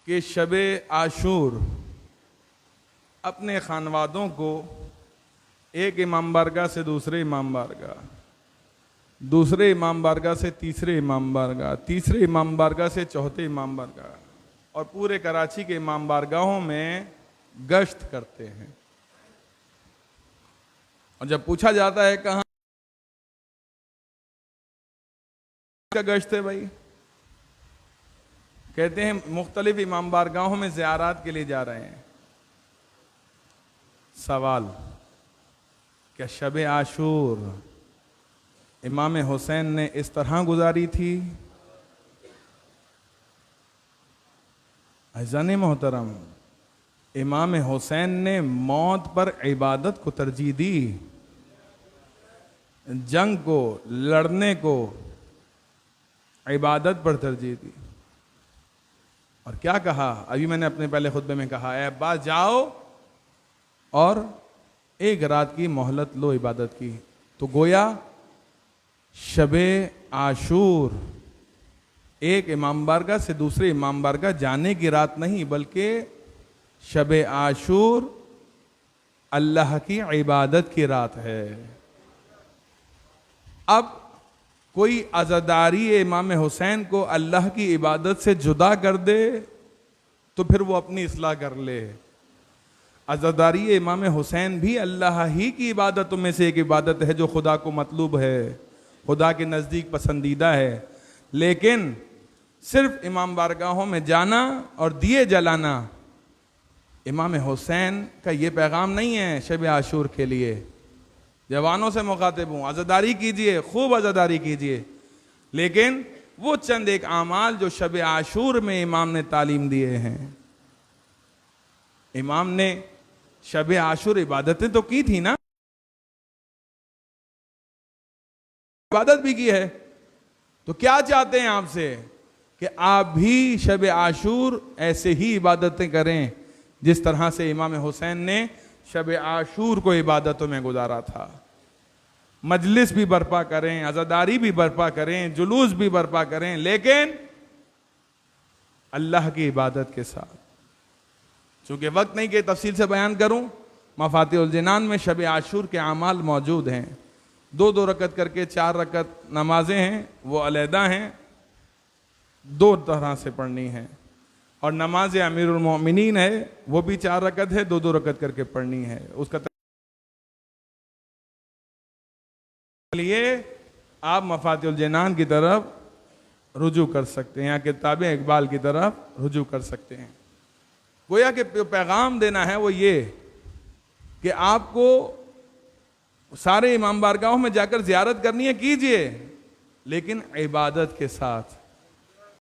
कि शबे आशूर अपने खानवादों को एक इमाम बारगाह से दूसरे इमाम बारगाह, दूसरे इमाम बारगाह से तीसरे इमाम बारगाह, तीसरे इमाम बारगाह से चौथे इमाम बारगाह और पूरे कराची के इमाम बारगाहों में गश्त करते हैं। और जब पूछा जाता है कहाँ का गश्त है भाई, कहते हैं मुख्तलिफ इमाम बारगाहों में ज़ियारत के लिए जा रहे हैं। सवाल, क्या शब आशूर इमाम हुसैन ने इस तरह गुजारी थी? अज़ान मोहतरम, इमाम हुसैन ने मौत पर इबादत को तरजीह दी, जंग को, लड़ने को इबादत पर तरजीह दी। और क्या कहा, अभी मैंने अपने पहले खुतबे में कहा, ऐ अब्बास जाओ और एक रात की मोहलत लो इबादत की। तो गोया शबे आशूर एक इमाम बारगाह से दूसरे इमाम बारगाह जाने की रात नहीं, बल्कि शबे आशूर अल्लाह की इबादत की रात है। अब कोई अज़ादारी इमाम हुसैन को अल्लाह की इबादत से जुदा कर दे तो फिर वो अपनी इस्लाह कर ले। अज़ादारी इमाम हुसैन भी अल्लाह ही की इबादतों में से एक इबादत है जो खुदा को मतलूब है, खुदा के नज़दीक पसंदीदा है। लेकिन सिर्फ इमाम बारगाहों में जाना और दिए जलाना इमाम हुसैन का ये पैगाम नहीं है शब आशूर के लिए। जवानों से मुखातिब हूँ, अज़ादारी कीजिए, खूब अज़ादारी कीजिए, लेकिन वो चंद एक आमाल जो शब आशूर में इमाम ने तालीम दिए हैं। इमाम ने शब आशूर इबादतें तो की थी ना, इबादत भी की है। तो क्या चाहते हैं आपसे कि आप भी शब आशूर ऐसे ही इबादतें करें जिस तरह से इमाम हुसैन ने शब आशूर को इबादतों में गुजारा था। मजलिस भी बर्पा करें, अज़ादारी भी बर्पा करें, जुलूस भी बर्पा करें, लेकिन अल्लाह की इबादत के साथ। चूंकि वक्त नहीं कि तफसील से बयान करूं, मफातिहुल जिनान में शब आशूर के अमाल मौजूद हैं। 2-2 रकत करके 4 रकत नमाजें हैं, वो अलहदा हैं, 2 तरह से पढ़नी है। और नमाज अमीरुल मोमिनीन है, वो भी 4 रकत है, 2-2 रकत करके पढ़नी है। उसका लिए आप मफातिहुल जिनान की तरफ रुजू कर सकते हैं या किताब इकबाल की तरफ रुजू कर सकते हैं। गोया कि पैगाम देना है वो ये कि आपको सारे इमाम बारगाहों में जाकर ज़ियारत करनी है, कीजिए, लेकिन इबादत के साथ।